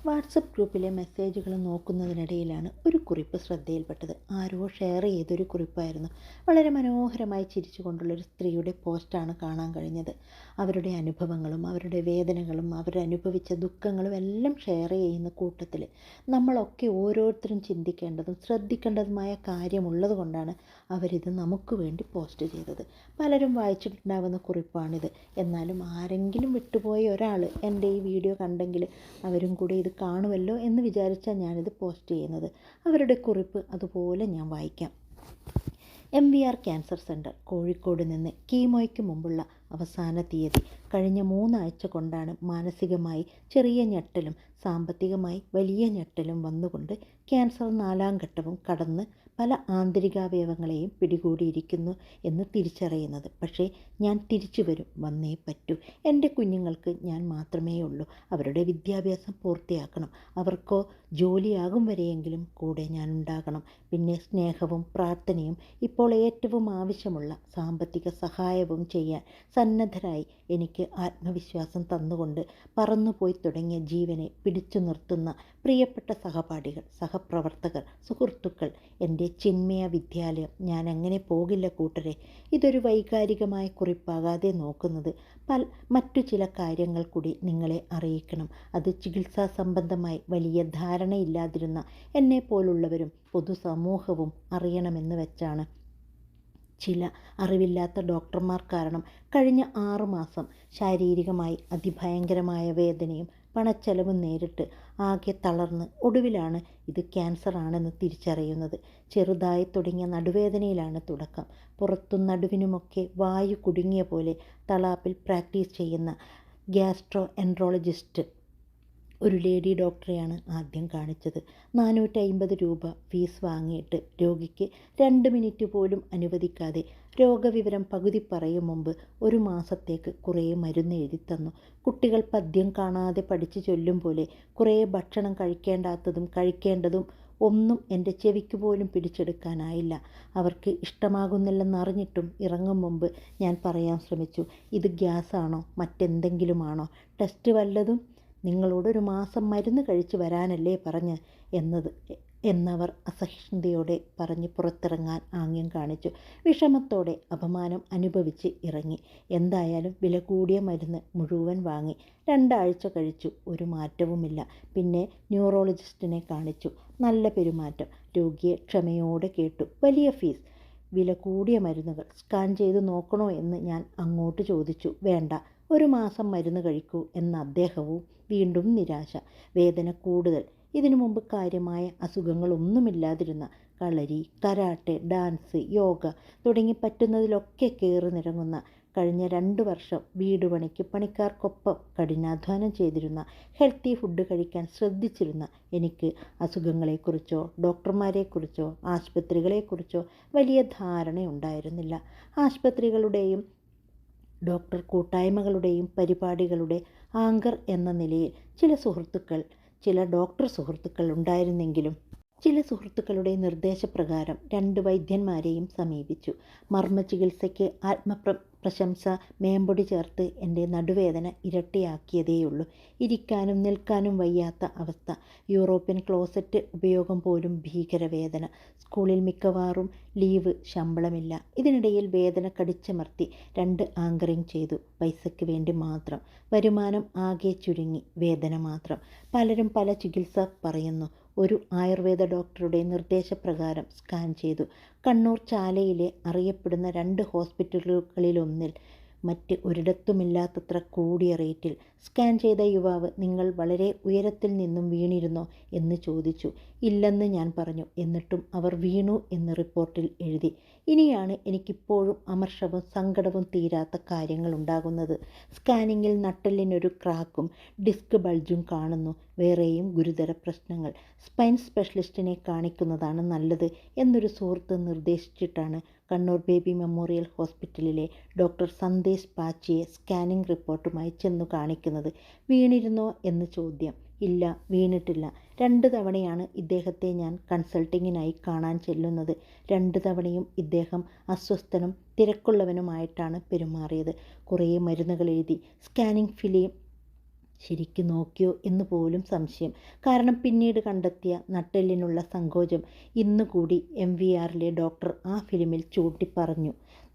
WhatsApp ഗ്രൂപ്പിലെ മെസ്സേജുകൾ നോക്കുന്നതിനിടയിലാണ് ഒരു കുറിപ്പ് ശ്രദ്ധയിൽപ്പെട്ടത്. ആരോ ഷെയർ ചെയ്തൊരു കുറിപ്പായിരുന്നു. വളരെ മനോഹരമായി ചിരിച്ചുകൊണ്ടുള്ളൊരു സ്ത്രീയുടെ പോസ്റ്റാണ് കാണാൻ കഴിഞ്ഞത്. അവരുടെ അനുഭവങ്ങളും അവരുടെ വേദനകളും അവരനുഭവിച്ച ദുഃഖങ്ങളും എല്ലാം ഷെയർ ചെയ്യുന്ന കൂട്ടത്തിൽ നമ്മളൊക്കെ ഓരോരുത്തരും ചിന്തിക്കേണ്ടതും ശ്രദ്ധിക്കേണ്ടതുമായ കാര്യമുള്ളത് കൊണ്ടാണ് അവരിത് നമുക്ക് വേണ്ടി പോസ്റ്റ് ചെയ്തത്. പലരും വായിച്ചിട്ടുണ്ടാവുന്ന കുറിപ്പാണിത്. എന്നാലും ആരെങ്കിലും വിട്ടുപോയ ഒരാൾ എൻ്റെ ഈ വീഡിയോ കണ്ടെങ്കിൽ അവരും കൂടി ഇത് കാണുമല്ലോ എന്ന് വിചാരിച്ചാൽ ഞാനിത് പോസ്റ്റ് ചെയ്യുന്നത്. അവരുടെ കുറിപ്പ് അതുപോലെ ഞാൻ വായിക്കാം. MVR ക്യാൻസർ സെൻറ്റർ, കോഴിക്കോട് നിന്ന് കീമോയ്ക്ക് മുമ്പുള്ള അവസാന തീയതി. കഴിഞ്ഞ 3 ആഴ്ച കൊണ്ടാണ് മാനസികമായി ചെറിയ ഞെട്ടലും സാമ്പത്തികമായി വലിയ ഞെട്ടലും വന്നുകൊണ്ട് ക്യാൻസർ 4ാം ഘട്ടവും കടന്ന് പല ആന്തരികാവയവങ്ങളെയും പിടികൂടിയിരിക്കുന്നു എന്ന് തിരിച്ചറിയുന്നത്. പക്ഷേ ഞാൻ തിരിച്ചു വരും, വന്നേ പറ്റൂ. എൻ്റെ കുഞ്ഞുങ്ങൾക്ക് ഞാൻ മാത്രമേ ഉള്ളൂ. അവരുടെ വിദ്യാഭ്യാസം പൂർത്തിയാക്കണം. അവർക്കോ ജോലിയാകും വരെയെങ്കിലും കൂടെ ഞാൻ ഉണ്ടാകണം. പിന്നെ സ്നേഹവും പ്രാർത്ഥനയും ഇപ്പോൾ ഏറ്റവും ആവശ്യമുള്ള സാമ്പത്തിക സഹായവും ചെയ്യാൻ സന്നദ്ധരായി എനിക്ക് ആത്മവിശ്വാസം തന്നുകൊണ്ട് പറന്നുപോയി തുടങ്ങിയ ജീവനെ പിടിച്ചു നിർത്തുന്ന പ്രിയപ്പെട്ട സഹപാഠികൾ, സഹപ്രവർത്തകർ, സുഹൃത്തുക്കൾ, എൻ്റെ ചിന്മയ വിദ്യാലയം. ഞാൻ അങ്ങനെ പോകില്ല കൂട്ടരെ. ഇതൊരു വൈകാരികമായ കുറിപ്പാകാതെ നോക്കുന്നത് മറ്റു ചില കാര്യങ്ങൾ കൂടി നിങ്ങളെ അറിയിക്കണം. അത് ചികിത്സാ സംബന്ധമായി വലിയ ധാരണയില്ലാതിരുന്ന എന്നെപ്പോലുള്ളവരും പൊതുസമൂഹവും അറിയണമെന്ന് വെച്ചാണ്. ചില അറിവില്ലാത്ത ഡോക്ടർമാർ കാരണം കഴിഞ്ഞ 6 മാസം ശാരീരികമായി അതിഭയങ്കരമായ വേദനയും പണച്ചെലവും നേരിട്ട് ആകെ തളർന്ന് ഒടുവിലാണ് ഇത് ക്യാൻസർ ആണെന്ന് തിരിച്ചറിയുന്നത്. ചെറുതായി തുടങ്ങിയ നടുവേദനയിലാണ് തുടക്കം. പുറത്തും നടുവിനുമൊക്കെ വായു കുടുങ്ങിയ പോലെ തളാപ്പിൽ പ്രാക്ടീസ് ചെയ്യുന്ന ഗ്യാസ്ട്രോ എൻട്രോളജിസ്റ്റ് ഒരു ലേഡി ഡോക്ടറെയാണ് ആദ്യം കാണിച്ചത്. 450 രൂപ ഫീസ് വാങ്ങിയിട്ട് രോഗിക്ക് 2 മിനിറ്റ് പോലും അനുവദിക്കാതെ രോഗവിവരം പകുതി പറയും മുമ്പ് 1 മാസത്തേക്ക് കുറേ മരുന്ന് എഴുതി തന്നു. കുട്ടികൾ പദ്യം കാണാതെ പഠിച്ചു ചൊല്ലും പോലെ കുറേ ഭക്ഷണം കഴിക്കേണ്ടാത്തതും കഴിക്കേണ്ടതും ഒന്നും എൻ്റെ ചെവിക്ക് പോലും പിടിച്ചെടുക്കാനായില്ല. അവർക്ക് ഇഷ്ടമാകുന്നില്ലെന്നറിഞ്ഞിട്ടും ഇറങ്ങും മുമ്പ് ഞാൻ പറയാൻ ശ്രമിച്ചു, ഇത് ഗ്യാസാണോ മറ്റെന്തെങ്കിലുമാണോ, ടെസ്റ്റ് വല്ലതും? നിങ്ങളോട് 1 മാസം മരുന്ന് കഴിച്ച് വരാനല്ലേ പറഞ്ഞ് എന്നവർ അസഹിഷ്ണുതയോടെ പറഞ്ഞ് പുറത്തിറങ്ങാൻ ആംഗ്യം കാണിച്ചു. വിഷമത്തോടെ അപമാനം അനുഭവിച്ച് ഇറങ്ങി. എന്തായാലും വില കൂടിയ മരുന്ന് മുഴുവൻ വാങ്ങി. 2 ആഴ്ച കഴിച്ചു. ഒരു മാറ്റവുമില്ല. പിന്നെ ന്യൂറോളജിസ്റ്റിനെ കാണിച്ചു. നല്ല പെരുമാറ്റം. രോഗിയെ ക്ഷമയോടെ കേട്ടു. വലിയ ഫീസ്. വില കൂടിയ മരുന്നുകൾ. സ്കാൻ ചെയ്ത് നോക്കണോ എന്ന് ഞാൻ അങ്ങോട്ട് ചോദിച്ചു. വേണ്ട, 1 മാസം മരുന്ന് കഴിക്കൂ എന്ന അദ്ദേഹവും. വീണ്ടും നിരാശ. വേദന കൂടുതൽ. ഇതിനു മുമ്പ് കാര്യമായ അസുഖങ്ങളൊന്നുമില്ലാതിരുന്ന കളരി, കരാട്ടെ, ഡാൻസ്, യോഗ തുടങ്ങി പറ്റുന്നതിലൊക്കെ കയറിനിറങ്ങുന്ന കഴിഞ്ഞ 2 വർഷം വീട് പണിക്ക് പണിക്കാർക്കൊപ്പം കഠിനാധ്വാനം ചെയ്തിരുന്ന, ഹെൽത്തി ഫുഡ് കഴിക്കാൻ ശ്രദ്ധിച്ചിരുന്ന എനിക്ക് അസുഖങ്ങളെക്കുറിച്ചോ ഡോക്ടർമാരെക്കുറിച്ചോ ആശുപത്രികളെക്കുറിച്ചോ വലിയ ധാരണയുണ്ടായിരുന്നില്ല. ആശുപത്രികളുടെയും ഡോക്ടർ കൂട്ടായ്മകളുടെയും പരിപാടികളുടെ ആങ്കർ എന്ന നിലയിൽ ചില ഡോക്ടർ സുഹൃത്തുക്കൾ ഉണ്ടായിരുന്നെങ്കിലും ചില സുഹൃത്തുക്കളുടെ നിർദ്ദേശപ്രകാരം 2 വൈദ്യന്മാരെയും സമീപിച്ചു. മർമ്മ ചികിത്സയ്ക്ക് പ്രശംസ മേമ്പൊടി ചേർത്ത് എൻ്റെ നടുവേദന ഇരട്ടിയാക്കിയതേയുള്ളൂ. ഇരിക്കാനും നിൽക്കാനും വയ്യാത്ത അവസ്ഥ. യൂറോപ്യൻ ക്ലോസറ്റ് ഉപയോഗം പോലും ഭീകരവേദന. സ്കൂളിൽ മിക്കവാറും ലീവ്, ശമ്പളമില്ല. ഇതിനിടയിൽ വേദന കടിച്ചമർത്തി 2 ആങ്കറിങ് ചെയ്തു. പൈസയ്ക്ക് വേണ്ടി മാത്രം. വരുമാനം ആകെ ചുരുങ്ങി. വേദന മാത്രം. പലരും പല ചികിത്സ പറയുന്നു. ഒരു ആയുർവേദ ഡോക്ടറുടെ നിർദ്ദേശപ്രകാരം സ്കാൻ ചെയ്തു. കണ്ണൂർ ചാലയിലെ അറിയപ്പെടുന്ന 2 ഹോസ്പിറ്റലുകളിലൊന്നിൽ മറ്റ് ഒരിടത്തുമില്ലാത്തത്ര കൂടിയ റേറ്റിൽ സ്കാൻ ചെയ്ത യുവാവ്, നിങ്ങൾ വളരെ ഉയരത്തിൽ നിന്നും വീണിരുന്നോ എന്ന് ചോദിച്ചു. ഇല്ലെന്ന് ഞാൻ പറഞ്ഞു. എന്നിട്ടും അവർ വീണു എന്ന് റിപ്പോർട്ടിൽ എഴുതി. ഇനിയാണ് എനിക്കിപ്പോഴും അമർഷവും സങ്കടവും തീരാത്ത കാര്യങ്ങൾ ഉണ്ടാകുന്നത്. സ്കാനിങ്ങിൽ നട്ടെല്ലിനൊരു ക്രാക്കും ഡിസ്ക് ബൾജും കാണുന്നു. വേറെയും ഗുരുതര പ്രശ്നങ്ങൾ. സ്പൈൻ സ്പെഷ്യലിസ്റ്റിനെ കാണിക്കുന്നതാണ് നല്ലത് എന്നൊരു സുഹൃത്ത് നിർദ്ദേശിച്ചിട്ടാണ് കണ്ണൂർ ബേബി മെമ്മോറിയൽ ഹോസ്പിറ്റലിലെ ഡോക്ടർ സന്ദേശ് പാച്ചിയെ സ്കാനിംഗ് റിപ്പോർട്ടുമായി ചെന്നു കാണിക്കുന്നത്. വീണിരുന്നോ എന്ന് ചോദ്യം. ഇല്ല, വീണിട്ടില്ല. 2 തവണയാണ് ഇദ്ദേഹത്തെ ഞാൻ കൺസൾട്ടിങ്ങിനായി കാണാൻ ചെല്ലുന്നത്. 2 തവണയും ഇദ്ദേഹം അസ്വസ്ഥനും തിരക്കുള്ളവനുമായിട്ടാണ് പെരുമാറിയത്. കുറേ മരുന്നുകൾ എഴുതി. സ്കാനിംഗ് ഫിലിം ശരിക്കും നോക്കിയോ എന്ന് പോലും സംശയം. കാരണം പിന്നീട് കണ്ടെത്തിയ നട്ടെല്ലിനുള്ള സങ്കോചം ഇന്നുകൂടി MVRലെ ഡോക്ടർ ആ ഫിലിമിൽ ചൂണ്ടിപ്പറഞ്ഞു.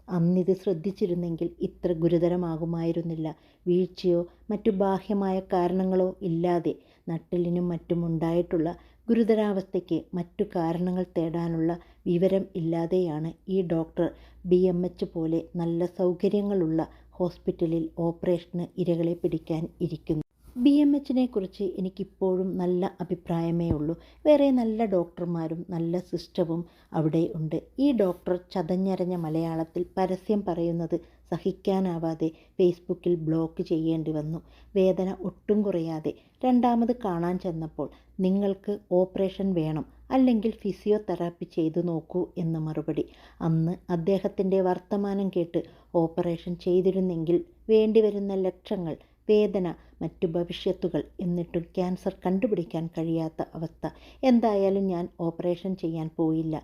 അന്നിത് ശ്രദ്ധിച്ചിരുന്നെങ്കിൽ ഇത്ര ഗുരുതരമാകുമായിരുന്നില്ല. വീഴ്ചയോ മറ്റു ബാഹ്യമായ കാരണങ്ങളോ ഇല്ലാതെ നട്ടെല്ലിനും മറ്റും ഉണ്ടായിട്ടുള്ള ഗുരുതരാവസ്ഥയ്ക്ക് മറ്റു കാരണങ്ങൾ തേടാനുള്ള വിവരം ഇല്ലാതെയാണ് ഈ ഡോക്ടർ BMH പോലെ നല്ല സൗകര്യങ്ങളുള്ള ഹോസ്പിറ്റലിൽ ഓപ്പറേഷന് ഇരകളെ പിടിക്കാൻ ഇരിക്കുന്നത്. BMHനെ കുറിച്ച് എനിക്കിപ്പോഴും നല്ല അഭിപ്രായമേ ഉള്ളൂ. വേറെ നല്ല ഡോക്ടർമാരും നല്ല സിസ്റ്റവും അവിടെ ഉണ്ട്. ഈ ഡോക്ടർ ചതഞ്ഞരഞ്ഞ മലയാളത്തിൽ പരസ്യം പറയുന്നത് സഹിക്കാനാവാതെ ഫേസ്ബുക്കിൽ ബ്ലോക്ക് ചെയ്യേണ്ടി വന്നു. വേദന ഒട്ടും കുറയാതെ രണ്ടാമത് കാണാൻ ചെന്നപ്പോൾ നിങ്ങൾക്ക് ഓപ്പറേഷൻ വേണം, അല്ലെങ്കിൽ ഫിസിയോതെറാപ്പി ചെയ്തു നോക്കൂ എന്ന മറുപടി. അന്ന് അദ്ദേഹത്തിൻ്റെ വർത്തമാനം കേട്ട് ഓപ്പറേഷൻ ചെയ്തിരുന്നെങ്കിൽ വേണ്ടിവരുന്ന ലക്ഷങ്ങൾ, വേദന, മറ്റു ഭവിഷ്യത്തുകൾ, എന്നിട്ടും ക്യാൻസർ കണ്ടുപിടിക്കാൻ കഴിയാത്ത അവസ്ഥ. എന്തായാലും ഞാൻ ഓപ്പറേഷൻ ചെയ്യാൻ പോയില്ല.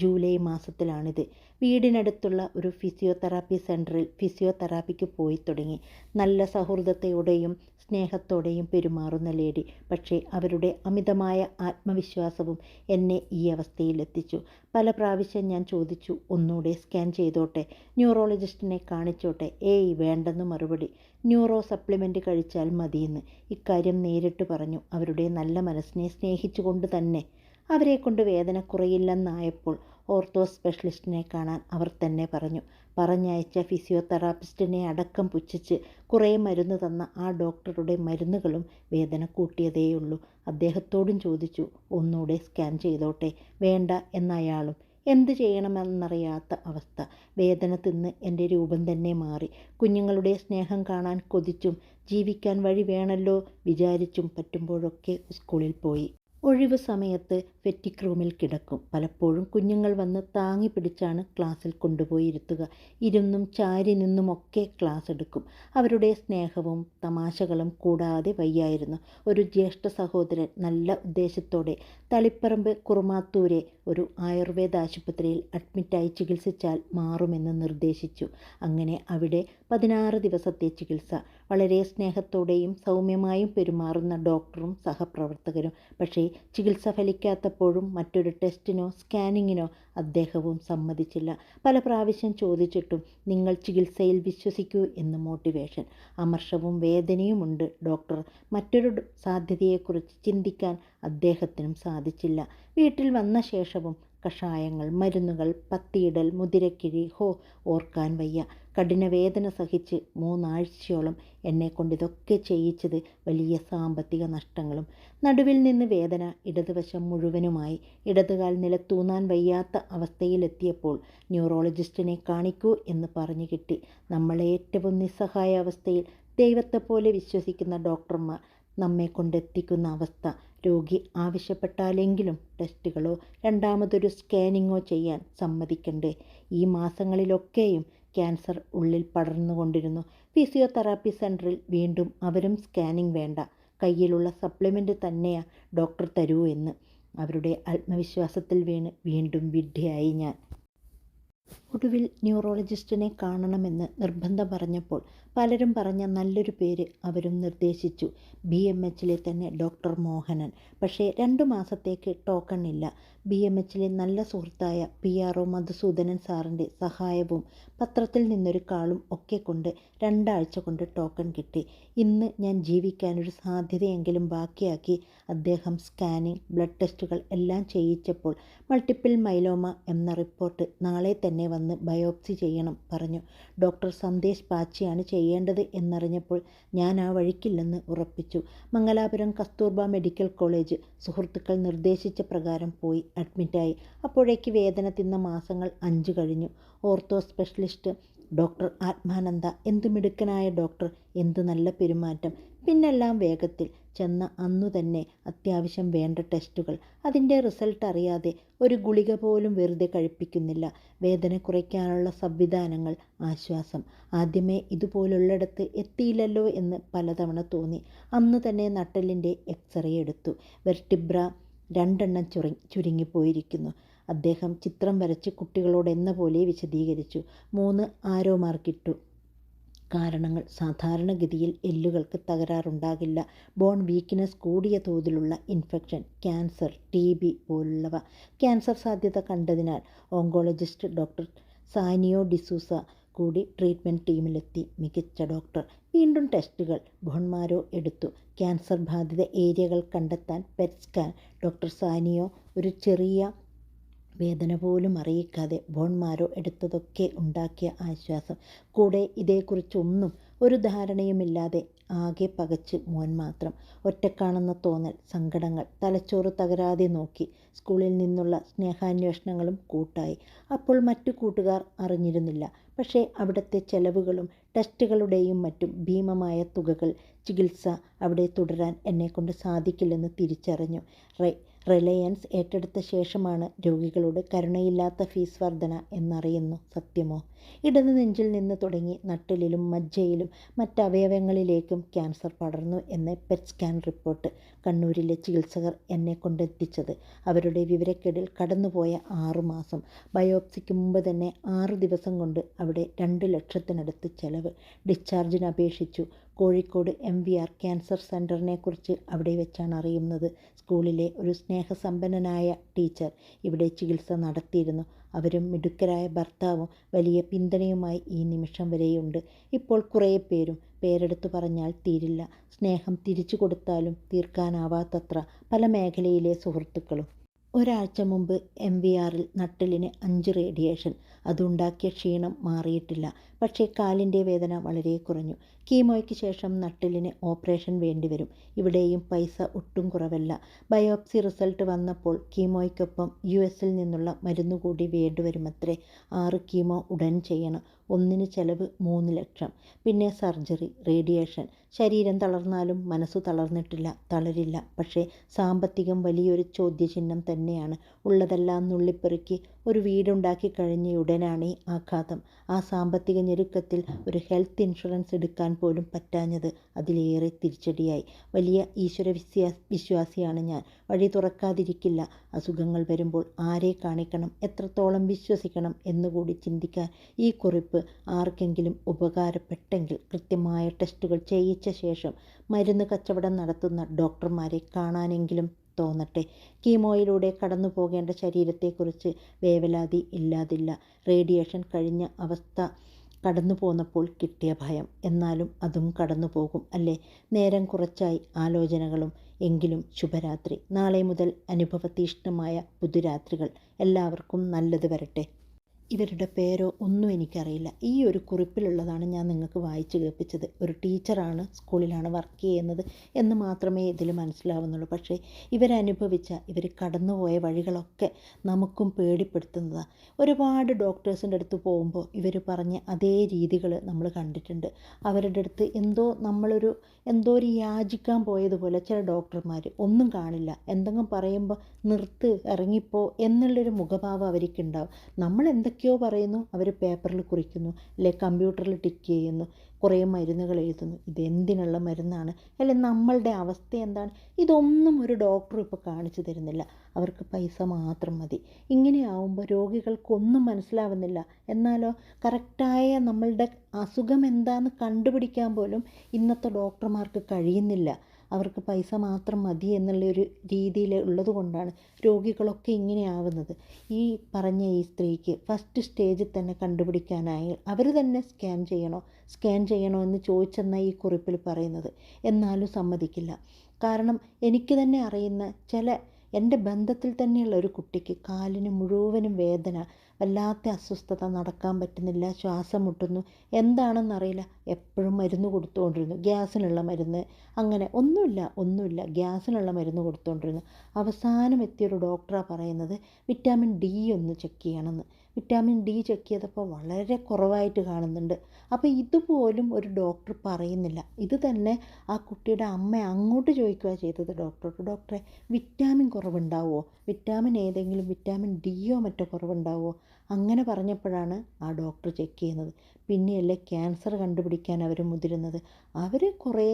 ജൂലൈ മാസത്തിലാണിത്. വീടിനടുത്തുള്ള ഒരു ഫിസിയോതെറാപ്പി സെൻറ്ററിൽ ഫിസിയോതെറാപ്പിക്ക് പോയി തുടങ്ങി. നല്ല സൗഹൃദത്തോടെയും സ്നേഹത്തോടെയും പെരുമാറുന്ന ലേഡി. പക്ഷേ അവരുടെ അമിതമായ ആത്മവിശ്വാസവും എന്നെ ഈ അവസ്ഥയിലെത്തിച്ചു. പല പ്രാവശ്യം ഞാൻ ചോദിച്ചു, ഒന്നുകൂടെ സ്കാൻ ചെയ്തോട്ടെ, ന്യൂറോളജിസ്റ്റിനെ കാണിച്ചോട്ടെ. ഏയ് വേണ്ടെന്ന് മറുപടി. ന്യൂറോ സപ്ലിമെൻറ്റ് കഴിച്ചാൽ മതിയെന്ന്. ഇക്കാര്യം നേരിട്ട് പറഞ്ഞു. അവരുടെ നല്ല മനസ്സിനെ സ്നേഹിച്ചുകൊണ്ട് തന്നെ. അവരെക്കൊണ്ട് വേദന കുറയില്ലെന്നായപ്പോൾ ഓർത്തോ സ്പെഷ്യലിസ്റ്റിനെ കാണാൻ അവർ തന്നെ പറഞ്ഞു. പറഞ്ഞയച്ച ഫിസിയോതെറാപ്പിസ്റ്റിനെ അടക്കം പുച്ഛിച്ച് കുറേ മരുന്ന് തന്ന ആ ഡോക്ടറുടെ മരുന്നുകളും വേദന കൂട്ടിയതേയുള്ളൂ. അദ്ദേഹത്തോടും ചോദിച്ചു, ഒന്നുകൂടെ സ്കാൻ ചെയ്തോട്ടെ. വേണ്ട എന്നയാളും. എന്ത് ചെയ്യണമെന്നറിയാത്ത അവസ്ഥ. വേദന തിന്ന് എൻ്റെ രൂപം തന്നെ മാറി. കുഞ്ഞുങ്ങളുടെ സ്നേഹം കാണാൻ കൊതിച്ചും ജീവിക്കാൻ വഴി വേണമല്ലോ വിചാരിച്ചും പറ്റുമ്പോഴൊക്കെ സ്കൂളിൽ പോയി. ഒഴിവ് സമയത്ത് ഫെറ്റിക് റൂമിൽ കിടക്കും. പലപ്പോഴും കുഞ്ഞുങ്ങൾ വന്ന് താങ്ങി പിടിച്ചാണ് ക്ലാസ്സിൽ കൊണ്ടുപോയി ഇരുത്തുക. ഇരുന്നും ചാരി നിന്നുമൊക്കെ ക്ലാസ് എടുക്കും. അവരുടെ സ്നേഹവും തമാശകളും കൂടാതെ വയ്യായിരുന്നു. ഒരു ജ്യേഷ്ഠ സഹോദരൻ നല്ല ഉദ്ദേശത്തോടെ തളിപ്പറമ്പ് കുറുമാത്തൂരെ ഒരു ആയുർവേദ ആശുപത്രിയിൽ അഡ്മിറ്റായി ചികിത്സിച്ചാൽ മാറുമെന്ന് നിർദ്ദേശിച്ചു. അങ്ങനെ അവിടെ 16 ദിവസത്തെ ചികിത്സ. വളരെ സ്നേഹത്തോടെയും സൗമ്യമായും പെരുമാറുന്ന ഡോക്ടറും സഹപ്രവർത്തകരും. പക്ഷേ ചികിത്സ ഫലിക്കാത്തപ്പോഴും മറ്റൊരു ടെസ്റ്റിനോ സ്കാനിങ്ങിനോ അദ്ദേഹവും സമ്മതിച്ചില്ല. പല പ്രാവശ്യം ചോദിച്ചിട്ടും നിങ്ങൾ ചികിത്സയിൽ വിശ്വസിക്കൂ എന്ന് മോട്ടിവേഷൻ. അമർഷവും വേദനയുമുണ്ട് ഡോക്ടർ. മറ്റൊരു സാധ്യതയെക്കുറിച്ച് ചിന്തിക്കാൻ അദ്ദേഹത്തിനും സാധിച്ചില്ല. വീട്ടിൽ വന്ന ശേഷവും കഷായങ്ങൾ, മരുന്നുകൾ, പത്തിയിടൽ, മുതിരക്കിഴി, ഓർക്കാൻ വയ്യ. കഠിന വേദന സഹിച്ച് 3 ആഴ്ചയോളം എന്നെക്കൊണ്ട് ഇതൊക്കെ ചെയ്യിച്ചത് വലിയ സാമ്പത്തിക നഷ്ടങ്ങളും. നടുവിൽ നിന്ന് വേദന ഇടതുവശം മുഴുവനുമായി. ഇടതുകാൽ നിലത്തൂന്നാൻ വയ്യാത്ത അവസ്ഥയിലെത്തിയപ്പോൾ ന്യൂറോളജിസ്റ്റിനെ കാണിക്കൂ എന്ന് പറഞ്ഞു കിട്ടി. നമ്മളെ ഏറ്റവും നിസ്സഹായ അവസ്ഥയിൽ ദൈവത്തെപ്പോലെ വിശ്വസിക്കുന്ന ഡോക്ടർമാർ നമ്മെ കൊണ്ടെത്തിക്കുന്ന അവസ്ഥ. രോഗി ആവശ്യപ്പെട്ടാലെങ്കിലും ടെസ്റ്റുകളോ രണ്ടാമതൊരു സ്കാനിങ്ങോ ചെയ്യാൻ സമ്മതിക്കണ്ടേ? ഈ മാസങ്ങളിലൊക്കെയും ക്യാൻസർ ഉള്ളിൽ പടർന്നുകൊണ്ടിരുന്നു. ഫിസിയോതെറാപ്പി സെൻറ്ററിൽ വീണ്ടും അവരും സ്കാനിങ് വേണ്ട, കയ്യിലുള്ള സപ്ലിമെൻ്റ് തന്നെയാ ഡോക്ടർ തരൂ എന്ന്. അവരുടെ ആത്മവിശ്വാസത്തിൽ വീണ് വീണ്ടും വിഡ്ഢിയായി ഞാൻ. ഒടുവിൽ ന്യൂറോളജിസ്റ്റിനെ കാണണമെന്ന് നിർബന്ധം പറഞ്ഞപ്പോൾ പലരും പറഞ്ഞ നല്ലൊരു പേര് അവരും നിർദ്ദേശിച്ചു. BMHലെ തന്നെ ഡോക്ടർ മോഹനൻ. പക്ഷേ 2 മാസത്തേക്ക് ടോക്കൺ ഇല്ല. BMHലെ നല്ല സുഹൃത്തായ PRO മധുസൂദനൻ സാറിൻ്റെ സഹായവും പത്രത്തിൽ നിന്നൊരു കാളും ഒക്കെ കൊണ്ട് 2 ആഴ്ച കൊണ്ട് ടോക്കൺ കിട്ടി. ഇന്ന് ഞാൻ ജീവിക്കാനൊരു സാധ്യതയെങ്കിലും ബാക്കിയാക്കി അദ്ദേഹം സ്കാനിങ്, ബ്ലഡ് ടെസ്റ്റുകൾ എല്ലാം ചെയ്യിച്ചപ്പോൾ മൾട്ടിപ്പിൾ മൈലോമ എന്ന റിപ്പോർട്ട് നാളെ തന്നെ വന്ന് ബയോപ്സി ചെയ്യണം പറഞ്ഞു. ഡോക്ടർ സന്ദേശ് പാച്ചിയാണ് ചെയ്യേണ്ടത് എന്നറിഞ്ഞപ്പോൾ ഞാൻ ആ വഴിക്കില്ലെന്ന് ഉറപ്പിച്ചു. Mangalapuram Kasturba medical college. സുഹൃത്തുക്കൾ നിർദ്ദേശിച്ച പ്രകാരം പോയി അഡ്മിറ്റായി. അപ്പോഴേക്ക് വേദന തിന്ന മാസങ്ങൾ 5 കഴിഞ്ഞു. ഓർത്തോ സ്പെഷ്യലിസ്റ്റ് ഡോക്ടർ ആത്മാനന്ദ. എന്ത് മിടുക്കനായ ഡോക്ടർ, എന്ത് നല്ല പെരുമാറ്റം. പിന്നെല്ലാം വേഗത്തിൽ. ചെന്ന അന്നു തന്നെ അത്യാവശ്യം വേണ്ട ടെസ്റ്റുകൾ. അതിൻ്റെ റിസൾട്ട് അറിയാതെ ഒരു ഗുളിക പോലും വെറുതെ കഴിപ്പിക്കുന്നില്ല. വേദന കുറയ്ക്കാനുള്ള സംവിധാനങ്ങൾ. ആശ്വാസം. ആദ്യമേ ഇതുപോലുള്ളിടത്ത് എത്തിയില്ലല്ലോ എന്ന് പലതവണ തോന്നി. അന്ന് തന്നെ നട്ടെല്ലിൻ്റെ എക്സ്റേ എടുത്തു. വെർട്ടിബ്ര 2 എണ്ണം ചുരുങ്ങിപ്പോയിരിക്കുന്നു. അദ്ദേഹം ചിത്രം വരച്ച് കുട്ടികളോട് എന്ന പോലെ വിശദീകരിച്ചു. 3 ആരോ മാർക്കിട്ടു. കാരണങ്ങൾ സാധാരണഗതിയിൽ എല്ലുകൾക്ക് തകരാറുണ്ടാകില്ല. ബോൺ വീക്ക്നെസ്, കൂടിയ തോതിലുള്ള ഇൻഫെക്ഷൻ, ക്യാൻസർ, TB പോലുള്ളവ. ക്യാൻസർ സാധ്യത കണ്ടതിനാൽ ഓങ്കോളജിസ്റ്റ് ഡോക്ടർ സാനിയോ ഡിസൂസ കൂടി ട്രീറ്റ്മെൻറ്റ് ടീമിലെത്തി. മികച്ച ഡോക്ടർ. വീണ്ടും ടെസ്റ്റുകൾ. ബോൺമാരോ എടുത്തു. ക്യാൻസർ ബാധിത ഏരിയകൾ കണ്ടെത്താൻ പെറ്റ് സ്കാൻ. ഡോക്ടർ സാനിയോ ഒരു ചെറിയ വേദന പോലും അറിയിക്കാതെ ബോൺമാരോ എടുത്തതൊക്കെ ഉണ്ടാക്കിയ ആശ്വാസം. കൂടെ ഇതേക്കുറിച്ചൊന്നും ഒരു ധാരണയുമില്ലാതെ ആകെ പകച്ച് മോൻ മാത്രം. ഒറ്റക്കാണെന്ന തോന്നൽ, സങ്കടങ്ങൾ. തലച്ചോറ് തകരാതെ നോക്കി. സ്കൂളിൽ നിന്നുള്ള സ്നേഹാന്വേഷണങ്ങളും കൂട്ടായി. അപ്പോൾ മറ്റു കൂട്ടുകാർ അറിഞ്ഞിരുന്നില്ല. പക്ഷേ അവിടുത്തെ ചെലവുകളും ടെസ്റ്റുകളുടെയും മറ്റും ഭീമമായ തുകകൾ. ചികിത്സ അവിടെ തുടരാൻ എന്നെക്കൊണ്ട് സാധിക്കില്ലെന്ന് തിരിച്ചറിഞ്ഞു. റിലയൻസ് ഏറ്റെടുത്ത ശേഷമാണ് രോഗികളോട് കരുണയില്ലാത്ത ഫീസ് വർധന എന്നറിയുന്നു. സത്യമോ? ഇടത് നെഞ്ചിൽ നിന്ന് തുടങ്ങി നട്ടെല്ലിലും മജ്ജയിലും മറ്റവയവങ്ങളിലേക്കും ക്യാൻസർ പടർന്നു എന്ന് പെറ്റ് സ്കാൻ റിപ്പോർട്ട്. കണ്ണൂരിലെ ചികിത്സകർ എന്നെ കൊണ്ടെത്തിച്ചത്. അവരുടെ വിവരക്കേടിൽ കടന്നുപോയ 6 മാസം. ബയോപ്സിക്ക് മുമ്പ് തന്നെ 6 ദിവസം കൊണ്ട് അവിടെ 2 ലക്ഷത്തിനടുത്ത് ചെലവ്. ഡിസ്ചാർജിന് അപേക്ഷിച്ചു. കോഴിക്കോട് MVR ക്യാൻസർ സെൻ്ററിനെക്കുറിച്ച് അവിടെ വെച്ചാണ് അറിയുന്നത്. സ്കൂളിലെ ഒരു സ്നേഹസമ്പന്നനായ ടീച്ചർ ഇവിടെ ചികിത്സ നടത്തിയിരുന്നു. അവരും മിടുക്കരായ ഭർത്താവും വലിയ പിന്തുണയുമായി ഈ നിമിഷം വരെയുണ്ട്. ഇപ്പോൾ കുറേ പേരെടുത്തു പറഞ്ഞാൽ തീരില്ല. സ്നേഹം തിരിച്ചു കൊടുത്താലും തീർക്കാനാവാത്തത്ര പല മേഖലയിലെ സുഹൃത്തുക്കളും. ഒരാഴ്ച മുമ്പ് MVRൽ നട്ടെല്ലിന് 5 റേഡിയേഷൻ. അതുണ്ടാക്കിയ ക്ഷീണം മാറിയിട്ടില്ല. പക്ഷേ കാലിൻ്റെ വേദന വളരെ കുറഞ്ഞു. കീമോയ്ക്ക് ശേഷം നട്ടെല്ലിന് ഓപ്പറേഷൻ വേണ്ടിവരും. ഇവിടെയും പൈസ ഒട്ടും കുറവല്ല. ബയോപ്സി റിസൾട്ട് വന്നപ്പോൾ കീമോയ്ക്കൊപ്പം US-ൽ നിന്നുള്ള മരുന്ന് കൂടി വേണ്ടിവരുമത്രേ. 6 കീമോ ഉടൻ ചെയ്യണം. ഒന്നിന് ചെലവ് 3 ലക്ഷം. പിന്നെ സർജറി, റേഡിയേഷൻ. ശരീരം തളർന്നാലും മനസ്സു തളരില്ല. പക്ഷേ സാമ്പത്തികം വലിയൊരു ചോദ്യചിഹ്നം തന്നെയാണ്. ഉള്ളതെല്ലാം നുള്ളിപ്പെറുക്കി ഒരു വീടുണ്ടാക്കി കഴിഞ്ഞയുടനാണ് ഈ ആഘാതം. ആ സാമ്പത്തിക ഞെരുക്കത്തിൽ ഒരു ഹെൽത്ത് ഇൻഷുറൻസ് എടുക്കാൻ പോലും പറ്റാഞ്ഞത് അതിലേറെ തിരിച്ചടിയായി. വലിയ ഈശ്വര വിശ്വാസിയാണ് ഞാൻ. വഴി തുറക്കാതിരിക്കില്ല. അസുഖങ്ങൾ വരുമ്പോൾ ആരെ കാണിക്കണം, എത്രത്തോളം വിശ്വസിക്കണം എന്നുകൂടി ചിന്തിക്കാൻ ഈ കുറിപ്പ് ആർക്കെങ്കിലും ഉപകാരപ്പെട്ടെങ്കിൽ കൃത്യമായ ടെസ്റ്റുകൾ ചെയ്യിച്ച ശേഷം മരുന്ന് കച്ചവടം നടത്തുന്ന ഡോക്ടർമാരെ കാണാനെങ്കിലും തോന്നട്ടെ. കീമോയിലൂടെ കടന്നു പോകേണ്ട ശരീരത്തെക്കുറിച്ച് വേവലാതി ഇല്ലാതില്ല. റേഡിയേഷൻ കഴിഞ്ഞ അവസ്ഥ കടന്നു പോന്നപ്പോൾ കിട്ടിയ ഭയം. എന്നാലും അതും കടന്നു പോകും അല്ലേ? നേരം കുറച്ചായി ആലോചനകളും. എങ്കിലും ശുഭരാത്രി. നാളെ മുതൽ അനുഭവതീഷ്ണമായ പുതുരാത്രികൾ. എല്ലാവർക്കും നല്ലത് വരട്ടെ. ഇവരുടെ പേരോ ഒന്നും എനിക്കറിയില്ല. ഈ ഒരു കുറിപ്പിലുള്ളതാണ് ഞാൻ നിങ്ങൾക്ക് വായിച്ചു കേൾപ്പിച്ചത്. ഒരു ടീച്ചറാണ്, സ്കൂളിലാണ് വർക്ക് ചെയ്യുന്നത് എന്ന് മാത്രമേ ഇതിൽ മനസ്സിലാവുന്നുള്ളൂ. പക്ഷേ ഇവർ കടന്നുപോയ വഴികളൊക്കെ നമുക്കും പേടിപ്പെടുത്തുന്നതാണ്. ഒരുപാട് ഡോക്ടേഴ്സിൻ്റെ അടുത്ത് പോകുമ്പോൾ ഇവർ പറഞ്ഞ അതേ രീതികൾ നമ്മൾ കണ്ടിട്ടുണ്ട്. അവരുടെ അടുത്ത് എന്തോ ഒരു യാചിക്കാൻ പോയതുപോലെ ചില ഡോക്ടർമാർ ഒന്നും കാണില്ല. എന്തെങ്കിലും പറയുമ്പോൾ നിർത്ത്, ഇറങ്ങിപ്പോ എന്നുള്ളൊരു മുഖഭാവം അവർക്കുണ്ടാവും. നമ്മൾ എന്തൊക്കെയോ പറയുന്നു, അവർ പേപ്പറിൽ കുറിക്കുന്നു, അല്ലെ കമ്പ്യൂട്ടറിൽ ടിക്ക് ചെയ്യുന്നു, കുറേ മരുന്നുകൾ എഴുതുന്നു. ഇതെന്തിനുള്ള മരുന്നാണ്? അല്ലെ നമ്മളുടെ അവസ്ഥ എന്താണ്? ഇതൊന്നും ഒരു ഡോക്ടറും ഇപ്പോൾ കാണിച്ചു തരുന്നില്ല. അവർക്ക് പൈസ മാത്രം മതി. ഇങ്ങനെയാവുമ്പോൾ രോഗികൾക്കൊന്നും മനസ്സിലാവുന്നില്ല. എന്നാലോ കറക്റ്റായ നമ്മളുടെ അസുഖം എന്താണെന്ന് കണ്ടുപിടിക്കാൻ പോലും ഇന്നത്തെ ഡോക്ടർമാർക്ക് കഴിയുന്നില്ല. അവർക്ക് പൈസ മാത്രം മതി എന്നുള്ളൊരു രീതിയിൽ ഉള്ളത് കൊണ്ടാണ് രോഗികളൊക്കെ ഇങ്ങനെയാവുന്നത്. ഈ പറഞ്ഞ ഈ സ്ത്രീക്ക് ഫസ്റ്റ് സ്റ്റേജിൽ തന്നെ കണ്ടുപിടിക്കാനായി അവർ തന്നെ സ്കാൻ ചെയ്യണോ എന്ന് ചോദിച്ചെന്നാണ് ഈ കുറിപ്പിൽ പറയുന്നത്. എന്നാലും സമ്മതിക്കില്ല. കാരണം എനിക്ക് തന്നെ അറിയുന്ന എൻ്റെ ബന്ധത്തിൽ തന്നെയുള്ള ഒരു കുട്ടിക്ക് കാലിന് മുഴുവനും വേദന, വല്ലാത്ത അസ്വസ്ഥത, നടക്കാൻ പറ്റുന്നില്ല, ശ്വാസം മുട്ടുന്നു, എന്താണെന്നറിയില്ല. എപ്പോഴും മരുന്ന് കൊടുത്തുകൊണ്ടിരുന്നു. ഗ്യാസിനുള്ള മരുന്ന്, അങ്ങനെ ഒന്നുമില്ല ഗ്യാസിനുള്ള മരുന്ന് കൊടുത്തുകൊണ്ടിരുന്നു. അവസാനം എത്തിയൊരു ഡോക്ടറാണ് പറയുന്നത് വിറ്റാമിൻ D ഒന്ന് ചെക്ക് ചെയ്യണമെന്ന്. വിറ്റാമിൻ D ചെക്ക് ചെയ്തപ്പോൾ വളരെ കുറവായിട്ട് കാണുന്നുണ്ട്. അപ്പോൾ ഇതുപോലും ഒരു ഡോക്ടർ പറയുന്നില്ല. ഇത് തന്നെ ആ കുട്ടിയുടെ അമ്മ അങ്ങോട്ട് ചോദിക്കുക ചെയ്തത് ഡോക്ടറോട്, ഡോക്ടറെ വിറ്റാമിൻ കുറവുണ്ടാവുമോ, വിറ്റാമിൻ D മറ്റോ കുറവുണ്ടാവുമോ? അങ്ങനെ പറഞ്ഞപ്പോഴാണ് ആ ഡോക്ടർ ചെക്ക് ചെയ്യുന്നത്. പിന്നെയല്ലേ ക്യാൻസർ കണ്ടുപിടിക്കാൻ അവർ മുതിരുന്നത്. അവർ കുറേ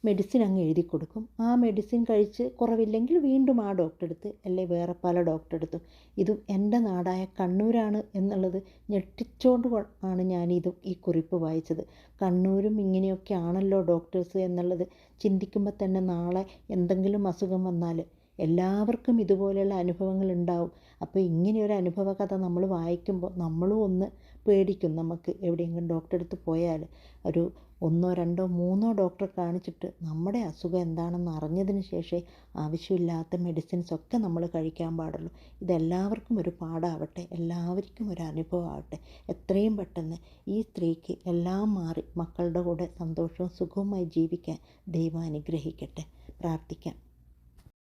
മെഡിസിൻ അങ്ങ് എഴുതി കൊടുക്കും. ആ മെഡിസിൻ കഴിച്ച് കുറവില്ലെങ്കിൽ വീണ്ടും ആ ഡോക്ടറെ അടുത്ത്, അല്ലെ വേറെ പല ഡോക്ടറെ അടുത്തും. ഇതും എൻ്റെ നാടായ കണ്ണൂരാണ് എന്നുള്ളത് ഞെട്ടിച്ചുകൊണ്ട് ആണ് ഞാനിതും ഈ കുറിപ്പ് വായിച്ചത്. കണ്ണൂരും ഇങ്ങനെയൊക്കെ ആണല്ലോ ഡോക്ടേഴ്സ് എന്നുള്ളത് ചിന്തിക്കുമ്പോൾ തന്നെ നാളെ എന്തെങ്കിലും അസുഖം വന്നാൽ എല്ലാവർക്കും ഇതുപോലെയുള്ള അനുഭവങ്ങൾ ഉണ്ടാവും. അപ്പോൾ ഇങ്ങനെയൊരു അനുഭവ കഥ നമ്മൾ വായിക്കുമ്പോൾ നമ്മളും ഒന്ന് പേടിക്കും. നമുക്ക് എവിടെയെങ്കിലും ഡോക്ടറെ അടുത്ത് പോയാൽ ഒരു 1 2 3 ഡോക്ടറെ കാണിച്ചിട്ട് നമ്മുടെ അസുഖം എന്താണെന്ന് അറിഞ്ഞതിന് ശേഷമേ ആവശ്യമില്ലാത്ത മെഡിസിൻസ് ഒക്കെ നമ്മൾ കഴിക്കാൻ പാടുള്ളൂ. ഇതെല്ലാവർക്കും ഒരു പാഠാവട്ടെ, എല്ലാവർക്കും ഒരു അനുഭവമാവട്ടെ. എത്രയും പെട്ടെന്ന് ഈ സ്ത്രീക്ക് എല്ലാം മാറി മക്കളുടെ കൂടെ സന്തോഷവും സുഖവുമായി ജീവിക്കാൻ ദൈവം അനുഗ്രഹിക്കട്ടെ. പ്രാർത്ഥിക്കാം.